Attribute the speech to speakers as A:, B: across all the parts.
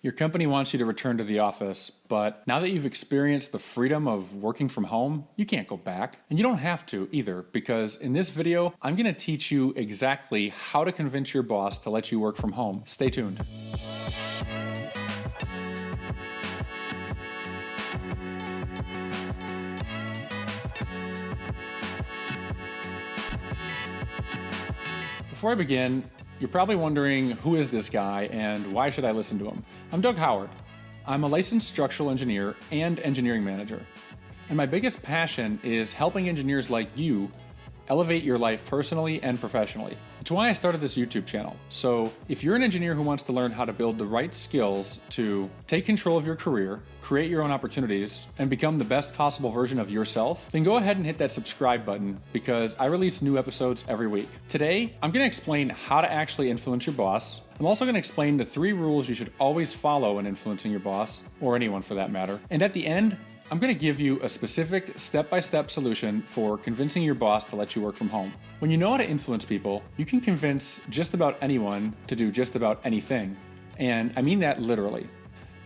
A: Your company wants you to return to the office, but now that you've experienced the freedom of working from home, you can't go back. And you don't have to either, because in this video, I'm going to teach you exactly how to convince your boss to let you work from home. Stay tuned. Before I begin, you're probably wondering, who is this guy and why should I listen to him? I'm Doug Howard. I'm a licensed structural engineer and engineering manager. And my biggest passion is helping engineers like you elevate your life personally and professionally. It's why I started this YouTube channel. So if you're an engineer who wants to learn how to build the right skills to take control of your career, create your own opportunities, and become the best possible version of yourself, then go ahead and hit that subscribe button because I release new episodes every week. Today, I'm going to explain how to actually influence your boss. I'm also going to explain the 3 rules you should always follow when influencing your boss, or anyone for that matter. And at the end, I'm going to give you a specific step-by-step solution for convincing your boss to let you work from home. When you know how to influence people, you can convince just about anyone to do just about anything. And I mean that literally.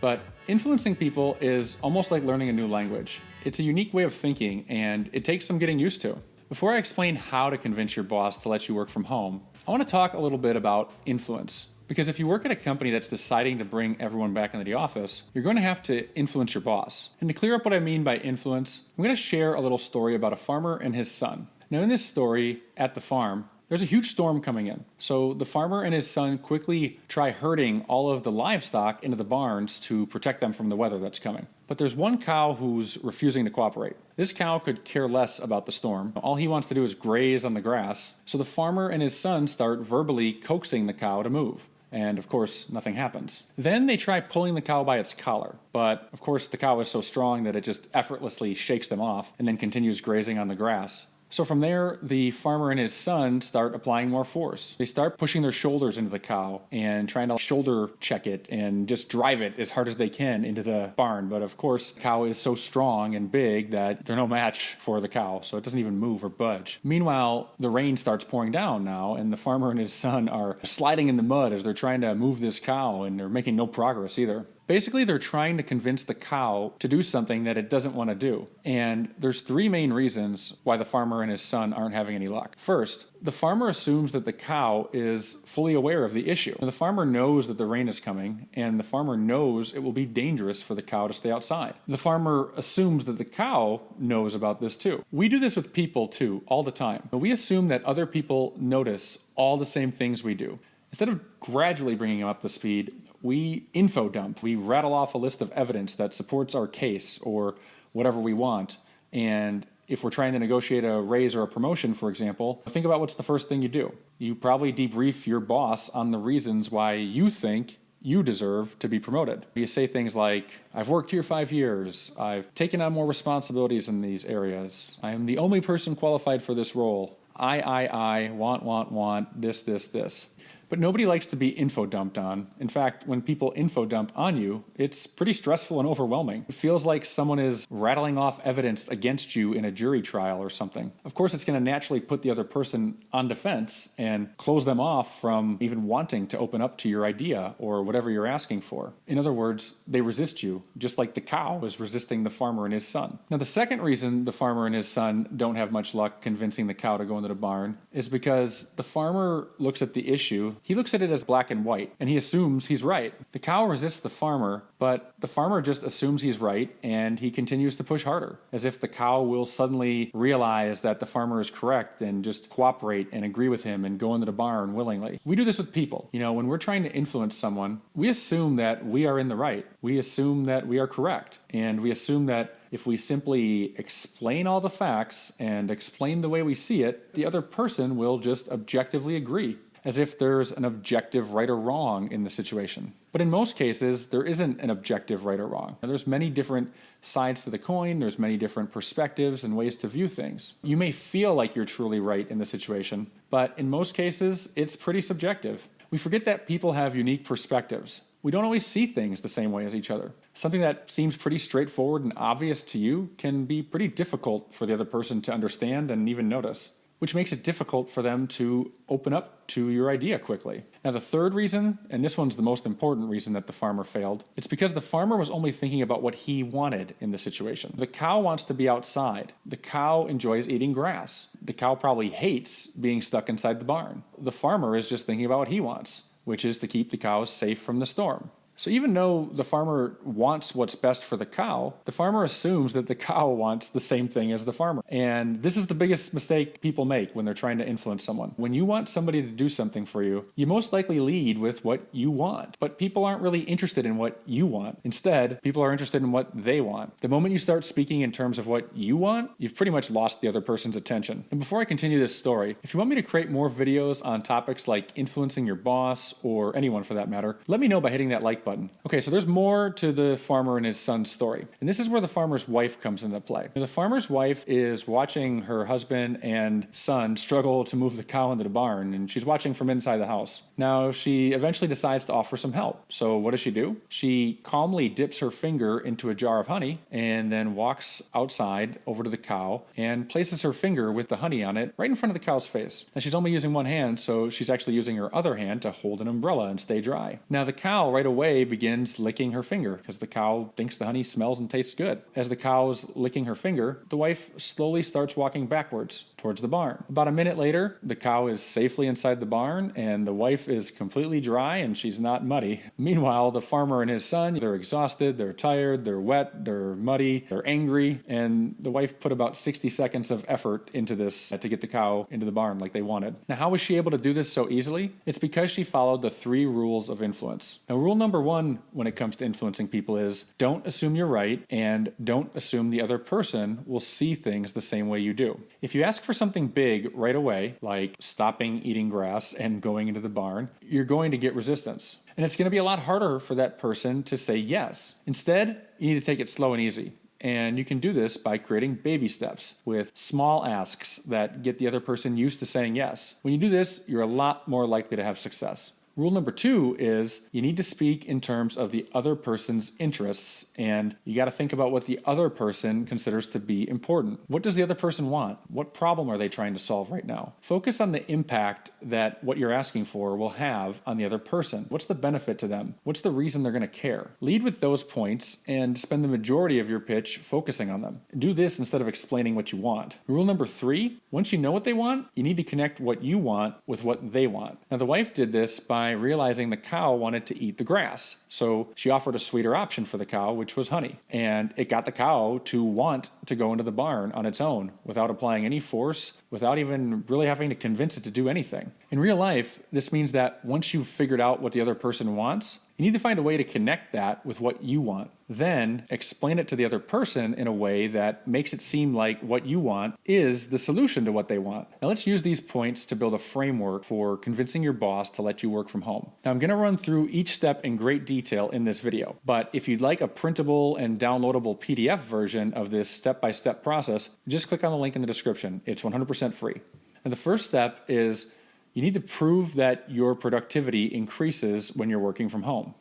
A: But influencing people is almost like learning a new language. It's a unique way of thinking, and it takes some getting used to. Before I explain how to convince your boss to let you work from home, I want to talk a little bit about influence. Because if you work at a company that's deciding to bring everyone back into the office, you're going to have to influence your boss. And to clear up what I mean by influence, I'm going to share a little story about a farmer and his son. Now in this story, at the farm, there's a huge storm coming in. So the farmer and his son quickly try herding all of the livestock into the barns to protect them from the weather that's coming. But there's one cow who's refusing to cooperate. This cow could care less about the storm. All he wants to do is graze on the grass. So the farmer and his son start verbally coaxing the cow to move. And of course, nothing happens. Then they try pulling the cow by its collar. But of course, the cow is so strong that it just effortlessly shakes them off and then continues grazing on the grass. So from there, the farmer and his son start applying more force. They start pushing their shoulders into the cow and trying to shoulder check it and just drive it as hard as they can into the barn. But of course, the cow is so strong and big that they're no match for the cow, so it doesn't even move or budge. Meanwhile, the rain starts pouring down now, and the farmer and his son are sliding in the mud as they're trying to move this cow, and they're making no progress either. Basically, they're trying to convince the cow to do something that it doesn't want to do. And there's 3 main reasons why the farmer and his son aren't having any luck. First, the farmer assumes that the cow is fully aware of the issue. The farmer knows that the rain is coming, and the farmer knows it will be dangerous for the cow to stay outside. The farmer assumes that the cow knows about this too. We do this with people too, all the time. We assume that other people notice all the same things we do. Instead of gradually bringing them up to speed, we info dump. We rattle off a list of evidence that supports our case or whatever we want. And if we're trying to negotiate a raise or a promotion, for example, think about what's the first thing you do. You probably debrief your boss on the reasons why you think you deserve to be promoted. You say things like, I've worked here 5 years, I've taken on more responsibilities in these areas, I am the only person qualified for this role, I, want, this. But nobody likes to be info dumped on. In fact, when people info dump on you, it's pretty stressful and overwhelming. It feels like someone is rattling off evidence against you in a jury trial or something. Of course, it's going to naturally put the other person on defense and close them off from even wanting to open up to your idea or whatever you're asking for. In other words, they resist you, just like the cow is resisting the farmer and his son. Now, the second reason the farmer and his son don't have much luck convincing the cow to go into the barn is because the farmer looks at the issue. He looks at it as black and white, and he assumes he's right. The cow resists the farmer, but the farmer just assumes he's right, and he continues to push harder, as if the cow will suddenly realize that the farmer is correct and just cooperate and agree with him and go into the barn willingly. We do this with people. When we're trying to influence someone, we assume that we are in the right. We assume that we are correct, and we assume that if we simply explain all the facts and explain the way we see it, the other person will just objectively agree, as if there's an objective right or wrong in the situation. But in most cases, there isn't an objective right or wrong. There's many different sides to the coin, there's many different perspectives and ways to view things. You may feel like you're truly right in the situation, but in most cases, it's pretty subjective. We forget that people have unique perspectives. We don't always see things the same way as each other. Something that seems pretty straightforward and obvious to you can be pretty difficult for the other person to understand and even notice. which makes it difficult for them to open up to your idea quickly. Now, the third reason, and this one's the most important reason that the farmer failed, it's because the farmer was only thinking about what he wanted in the situation. The cow wants to be outside. The cow enjoys eating grass. The cow probably hates being stuck inside the barn. The farmer is just thinking about what he wants, which is to keep the cows safe from the storm. So even though the farmer wants what's best for the cow, the farmer assumes that the cow wants the same thing as the farmer. And this is the biggest mistake people make when they're trying to influence someone. When you want somebody to do something for you, you most likely lead with what you want. But people aren't really interested in what you want. Instead, people are interested in what they want. The moment you start speaking in terms of what you want, you've pretty much lost the other person's attention. And before I continue this story, if you want me to create more videos on topics like influencing your boss, or anyone for that matter, let me know by hitting that like button. Okay, so there's more to the farmer and his son's story. And this is where the farmer's wife comes into play. The farmer's wife is watching her husband and son struggle to move the cow into the barn, and she's watching from inside the house. Now, she eventually decides to offer some help. So what does she do? She calmly dips her finger into a jar of honey and then walks outside over to the cow and places her finger with the honey on it right in front of the cow's face. Now, she's only using one hand, so she's actually using her other hand to hold an umbrella and stay dry. Now, the cow right away begins licking her finger because the cow thinks the honey smells and tastes good. As the cow's licking her finger, the wife slowly starts walking backwards towards the barn. About a minute later, the cow is safely inside the barn and the wife is completely dry and she's not muddy. Meanwhile, the farmer and his son, they're exhausted, they're tired, they're wet, they're muddy, they're angry, and the wife put about 60 seconds of effort into this to get the cow into the barn like they wanted. Now, how was she able to do this so easily? It's because she followed the 3 rules of influence. Now, rule number 1 when it comes to influencing people is don't assume you're right and don't assume the other person will see things the same way you do. If you ask for something big right away, like stopping eating grass and going into the barn, you're going to get resistance. And it's going to be a lot harder for that person to say yes. Instead, you need to take it slow and easy. And you can do this by creating baby steps with small asks that get the other person used to saying yes. When you do this, you're a lot more likely to have success. Rule number 2 is you need to speak in terms of the other person's interests, and you got to think about what the other person considers to be important. What does the other person want? What problem are they trying to solve right now? Focus on the impact that what you're asking for will have on the other person. What's the benefit to them? What's the reason they're going to care? Lead with those points and spend the majority of your pitch focusing on them. Do this instead of explaining what you want. Rule number 3, once you know what they want, you need to connect what you want with what they want. Now, the wife did this by realizing the cow wanted to eat the grass. So she offered a sweeter option for the cow, which was honey. And it got the cow to want to go into the barn on its own without applying any force, without even really having to convince it to do anything. In real life, this means that once you've figured out what the other person wants, you need to find a way to connect that with what you want. Then explain it to the other person in a way that makes it seem like what you want is the solution to what they want. Now let's use these points to build a framework for convincing your boss to let you work from home. Now I'm going to run through each step in great detail in this video, but if you'd like a printable and downloadable PDF version of this step-by-step process, just click on the link in the description. It's 100% free. And the first step is you need to prove that your productivity increases when you're working from home.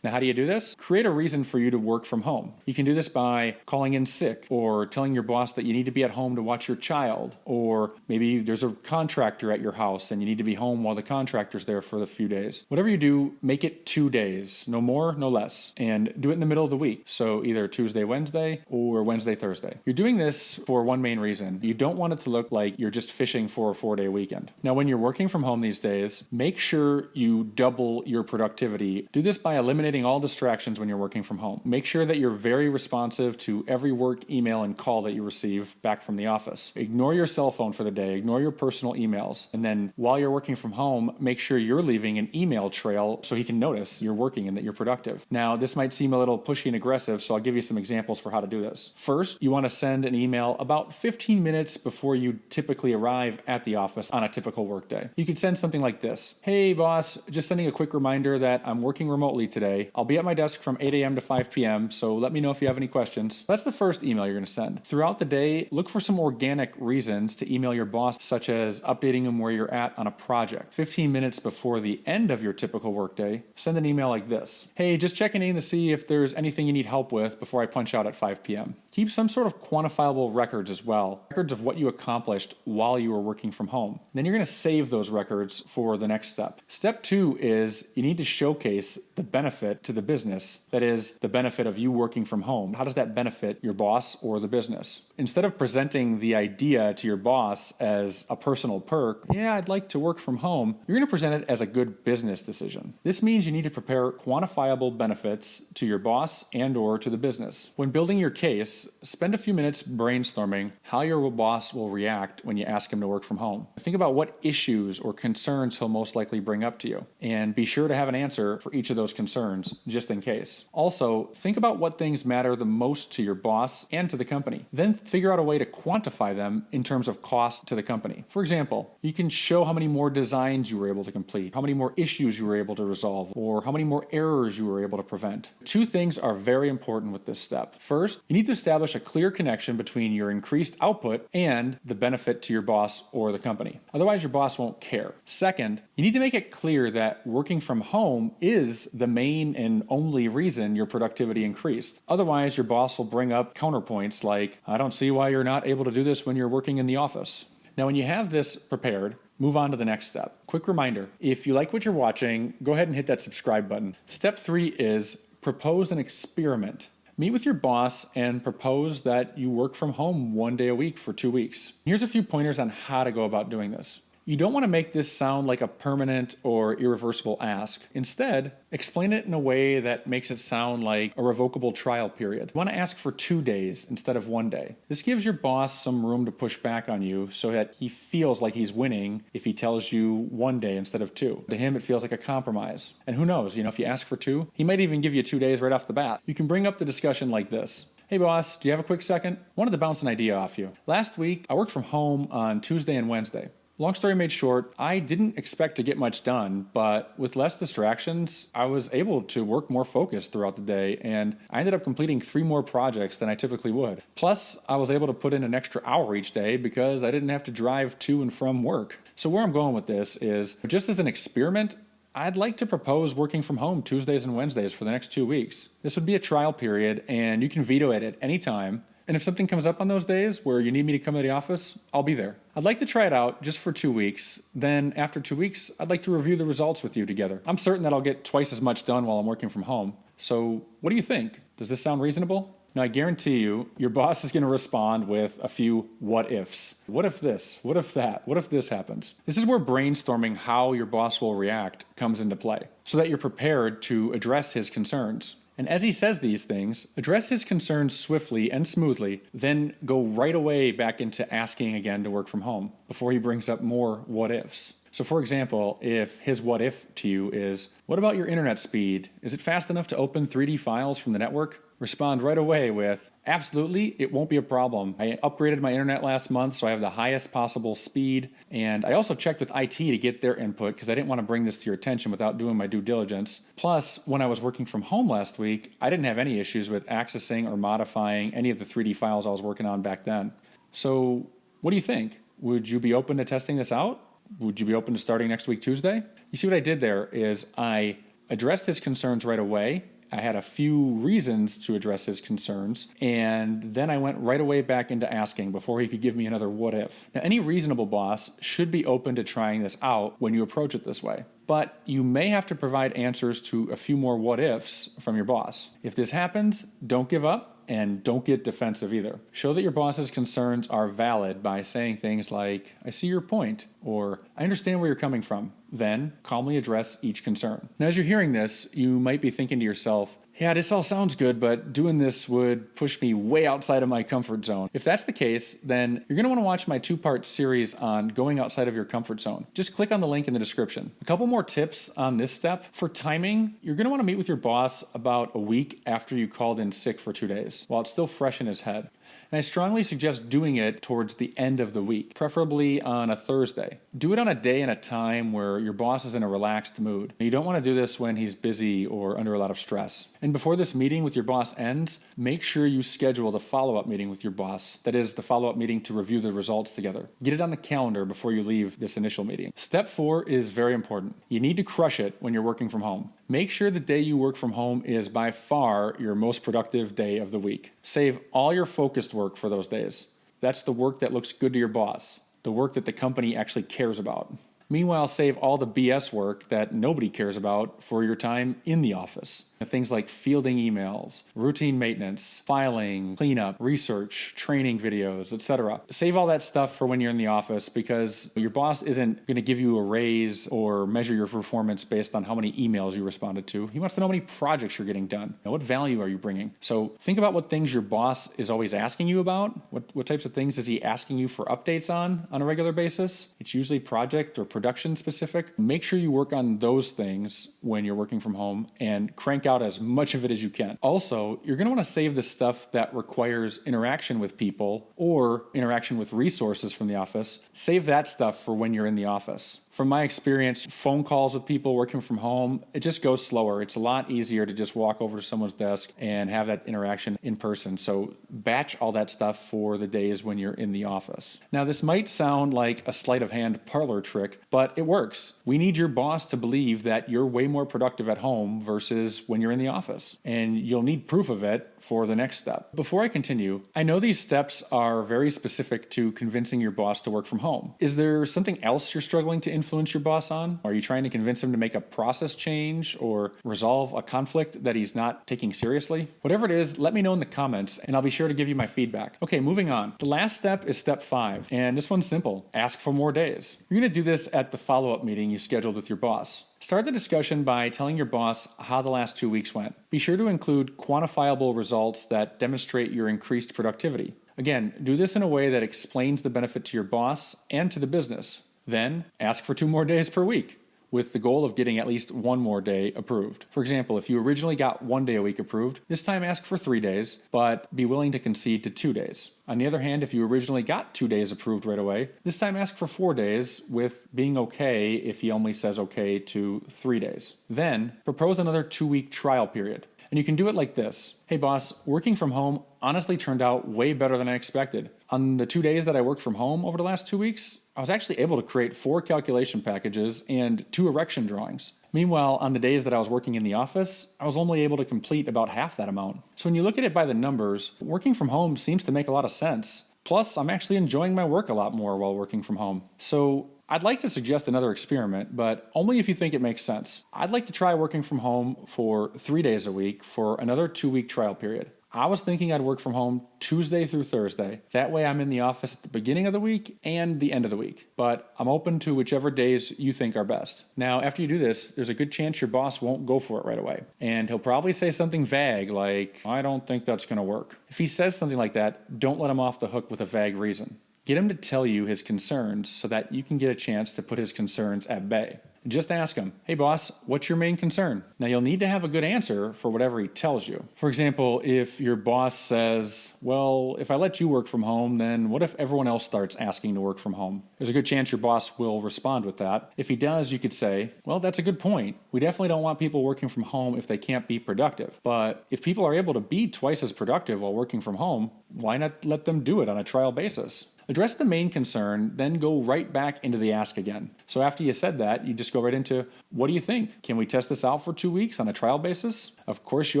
A: Now, how do you do this? Create a reason for you to work from home. You can do this by calling in sick or telling your boss that you need to be at home to watch your child, or maybe there's a contractor at your house and you need to be home while the contractor's there for a few days. Whatever you do, make it 2 days, no more, no less, and do it in the middle of the week. So either Tuesday, Wednesday, or Wednesday, Thursday. You're doing this for one main reason. You don't want it to look like you're just fishing for a 4-day weekend. Now, when you're working from home these days, make sure you double your productivity. Do this by eliminating all distractions when you're working from home. Make sure that you're very responsive to every work email and call that you receive back from the office. Ignore your cell phone for the day, ignore your personal emails, and then while you're working from home, make sure you're leaving an email trail so he can notice you're working and that you're productive. Now, this might seem a little pushy and aggressive, so I'll give you some examples for how to do this. First, you want to send an email about 15 minutes before you typically arrive at the office on a typical workday. You could send something like this: "Hey boss, just sending a quick reminder that I'm working remotely today Tuesday. I'll be at my desk from 8 a.m. to 5 p.m., so let me know if you have any questions. That's the first email you're going to send. Throughout the day, look for some organic reasons to email your boss, such as updating him where you're at on a project. 15 minutes before the end of your typical workday, send an email like this. Hey, just checking in to see if there's anything you need help with before I punch out at 5 p.m. Keep some sort of quantifiable records as well, records of what you accomplished while you were working from home. Then you're going to save those records for the next step. Step 2 is you need to showcase the benefit to the business. That is, the benefit of you working from home. How does that benefit your boss or the business? Instead of presenting the idea to your boss as a personal perk, yeah, I'd like to work from home, you're going to present it as a good business decision. This means you need to prepare quantifiable benefits to your boss and or to the business. When building your case, spend a few minutes brainstorming how your boss will react when you ask him to work from home. Think about what issues or concerns he'll most likely bring up to you, and be sure to have an answer for each of those concerns, just in case. Also, think about what things matter the most to your boss and to the company. Then figure out a way to quantify them in terms of cost to the company. For example, you can show how many more designs you were able to complete, how many more issues you were able to resolve, or how many more errors you were able to prevent. Two things are very important with this step. First, you need to establish a clear connection between your increased output and the benefit to your boss or the company. Otherwise, your boss won't care. Second, you need to make it clear that working from home is the main and only reason your productivity increased. Otherwise, your boss will bring up counterpoints like, I don't see why you're not able to do this when you're working in the office. Now, when you have this prepared, move on to the next step. Quick reminder, if you like what you're watching, go ahead and hit that subscribe button. Step 3 is propose an experiment. Meet with your boss and propose that you work from home 1 day a week for 2 weeks. Here's a few pointers on how to go about doing this. You don't want to make this sound like a permanent or irreversible ask. Instead, explain it in a way that makes it sound like a revocable trial period. You want to ask for 2 days instead of 1 day. This gives your boss some room to push back on you so that he feels like he's winning if he tells you 1 day instead of 2. To him, it feels like a compromise. And who knows, if you ask for 2, he might even give you 2 days right off the bat. You can bring up the discussion like this. Hey boss, do you have a quick second? Wanted to bounce an idea off you. Last week, I worked from home on Tuesday and Wednesday. Long story made short, I didn't expect to get much done, but with less distractions, I was able to work more focused throughout the day, and I ended up completing 3 more projects than I typically would. Plus, I was able to put in an extra hour each day because I didn't have to drive to and from work. So where I'm going with this is, just as an experiment, I'd like to propose working from home Tuesdays and Wednesdays for the next 2 weeks. This would be a trial period, and you can veto it at any time. And if something comes up on those days where you need me to come to the office, I'll be there. I'd like to try it out just for 2 weeks. Then after 2 weeks, I'd like to review the results with you together. I'm certain that I'll get twice as much done while I'm working from home. So what do you think? Does this sound reasonable? Now, I guarantee you, your boss is going to respond with a few what ifs. What if this? What if that? What if this happens? This is where brainstorming how your boss will react comes into play, so that you're prepared to address his concerns. And as he says these things, address his concerns swiftly and smoothly, then go right away back into asking again to work from home before he brings up more what ifs. So for example, if his what if to you is, what about your internet speed? Is it fast enough to open 3D files from the network? Respond right away with, absolutely, it won't be a problem. I upgraded my internet last month, so I have the highest possible speed. And I also checked with IT to get their input because I didn't want to bring this to your attention without doing my due diligence. Plus, when I was working from home last week, I didn't have any issues with accessing or modifying any of the 3D files I was working on back then. So what do you think? Would you be open to testing this out? Would you be open to starting next week, Tuesday? You see what I did there is I addressed his concerns right away. I had a few reasons to address his concerns, and then I went right away back into asking before he could give me another what if. Now, any reasonable boss should be open to trying this out when you approach it this way, but you may have to provide answers to a few more what ifs from your boss. If this happens, don't give up. And don't get defensive either. Show that your boss's concerns are valid by saying things like, I see your point, or I understand where you're coming from. Then calmly address each concern. Now, as you're hearing this, you might be thinking to yourself, yeah, this all sounds good, but doing this would push me way outside of my comfort zone. If that's the case, then you're going to want to watch my 2-part series on going outside of your comfort zone. Just click on the link in the description. A couple more tips on this step. For timing, you're going to want to meet with your boss about a week after you called in sick for 2 days, while it's still fresh in his head. And I strongly suggest doing it towards the end of the week, preferably on a Thursday. Do it on a day and a time where your boss is in a relaxed mood. You don't want to do this when he's busy or under a lot of stress. And before this meeting with your boss ends, make sure you schedule the follow-up meeting with your boss. That is, the follow-up meeting to review the results together. Get it on the calendar before you leave this initial meeting. Step 4 is very important. You need to crush it when you're working from home. Make sure the day you work from home is by far your most productive day of the week. Save all your focused work for those days. That's the work that looks good to your boss, the work that the company actually cares about. Meanwhile, save all the BS work that nobody cares about for your time in the office. Things like fielding emails, routine maintenance, filing, cleanup, research, training videos, etc. Save all that stuff for when you're in the office because your boss isn't going to give you a raise or measure your performance based on how many emails you responded to. He wants to know how many projects you're getting done. Now, what value are you bringing? So think about what things your boss is always asking you about. What types of things is he asking you for updates on a regular basis? It's usually project or production specific. Make sure you work on those things when you're working from home and crank out as much of it as you can. Also, you're going to want to save the stuff that requires interaction with people or interaction with resources from the office. Save that stuff for when you're in the office. From my experience, phone calls with people working from home, it just goes slower. It's a lot easier to just walk over to someone's desk and have that interaction in person. So batch all that stuff for the days when you're in the office. Now, this might sound like a sleight of hand parlor trick, but it works. We need your boss to believe that you're way more productive at home versus when you're in the office. And you'll need proof of it for the next step. Before I continue, I know these steps are very specific to convincing your boss to work from home. Is there something else you're struggling to influence your boss on? Are you trying to convince him to make a process change or resolve a conflict that he's not taking seriously? Whatever it is, let me know in the comments and I'll be sure to give you my feedback. Okay, moving on. The last step is step 5, and this one's simple. Ask for more days. You're going to do this at the follow-up meeting you scheduled with your boss. Start the discussion by telling your boss how the last 2 weeks went. Be sure to include quantifiable results that demonstrate your increased productivity. Again, do this in a way that explains the benefit to your boss and to the business. Then, ask for 2 more days per week, with the goal of getting at least 1 more day approved. For example, if you originally got 1 day a week approved, this time ask for 3 days, but be willing to concede to 2 days. On the other hand, if you originally got 2 days approved right away, this time ask for 4 days with being okay if he only says okay to 3 days. Then, propose another 2-week trial period. And you can do it like this. Hey boss, working from home honestly turned out way better than I expected. On the 2 days that I worked from home over the last 2 weeks, I was actually able to create 4 calculation packages and 2 erection drawings. Meanwhile, on the days that I was working in the office, I was only able to complete about half that amount. So when you look at it by the numbers, working from home seems to make a lot of sense. Plus, I'm actually enjoying my work a lot more while working from home. So I'd like to suggest another experiment, but only if you think it makes sense. I'd like to try working from home for 3 days a week for another 2-week trial period. I was thinking I'd work from home Tuesday through Thursday. That way I'm in the office at the beginning of the week and the end of the week. But I'm open to whichever days you think are best. Now, after you do this, there's a good chance your boss won't go for it right away. And he'll probably say something vague like, I don't think that's going to work. If he says something like that, don't let him off the hook with a vague reason. Get him to tell you his concerns so that you can get a chance to put his concerns at bay. Just ask him, hey boss, what's your main concern? Now you'll need to have a good answer for whatever he tells you. For example, if your boss says, well, if I let you work from home, then what if everyone else starts asking to work from home? There's a good chance your boss will respond with that. If he does, you could say, well, that's a good point. We definitely don't want people working from home if they can't be productive. But if people are able to be twice as productive while working from home, why not let them do it on a trial basis? Address the main concern, then go right back into the ask again. So after you said that, you just go right into, what do you think? Can we test this out for 2 weeks on a trial basis? Of course, you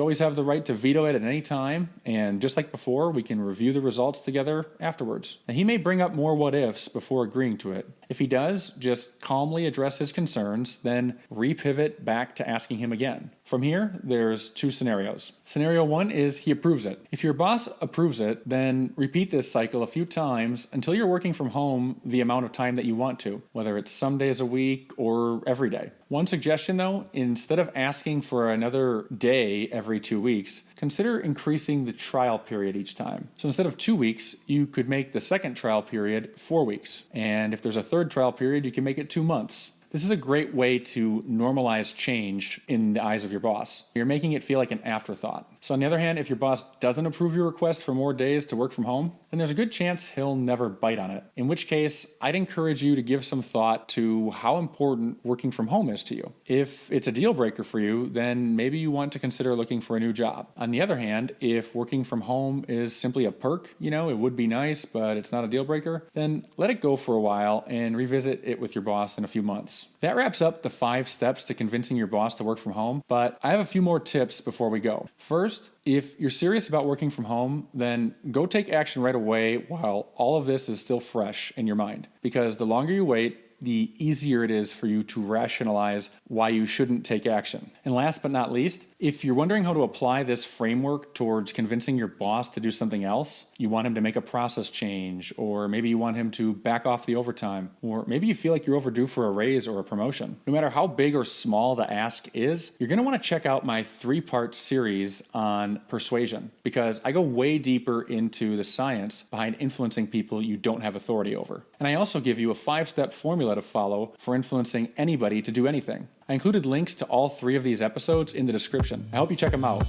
A: always have the right to veto it at any time, and just like before, we can review the results together afterwards. And he may bring up more what-ifs before agreeing to it. If he does, just calmly address his concerns, then repivot back to asking him again. From here, there's 2 scenarios. Scenario 1 is he approves it. If your boss approves it, then repeat this cycle a few times until you're working from home the amount of time that you want to, whether it's some days a week or every day. One suggestion though, instead of asking for another day every 2 weeks, consider increasing the trial period each time. So instead of 2 weeks, you could make the second trial period 4 weeks. And if there's a third trial period, you can make it 2 months. This is a great way to normalize change in the eyes of your boss. You're making it feel like an afterthought. So on the other hand, if your boss doesn't approve your request for more days to work from home, then there's a good chance he'll never bite on it. In which case, I'd encourage you to give some thought to how important working from home is to you. If it's a deal breaker for you, then maybe you want to consider looking for a new job. On the other hand, if working from home is simply a perk, it would be nice, but it's not a deal breaker, then let it go for a while and revisit it with your boss in a few months. That wraps up the 5 steps to convincing your boss to work from home, but I have a few more tips before we go. First, if you're serious about working from home, then go take action right away while all of this is still fresh in your mind. Because the longer you wait, the easier it is for you to rationalize why you shouldn't take action. And last but not least, if you're wondering how to apply this framework towards convincing your boss to do something else, you want him to make a process change, or maybe you want him to back off the overtime, or maybe you feel like you're overdue for a raise or a promotion. No matter how big or small the ask is, you're going to want to check out my 3-part series on persuasion, because I go way deeper into the science behind influencing people you don't have authority over. And I also give you a 5-step formula to follow for influencing anybody to do anything. I included links to all 3 of these episodes in the description. I hope you check them out.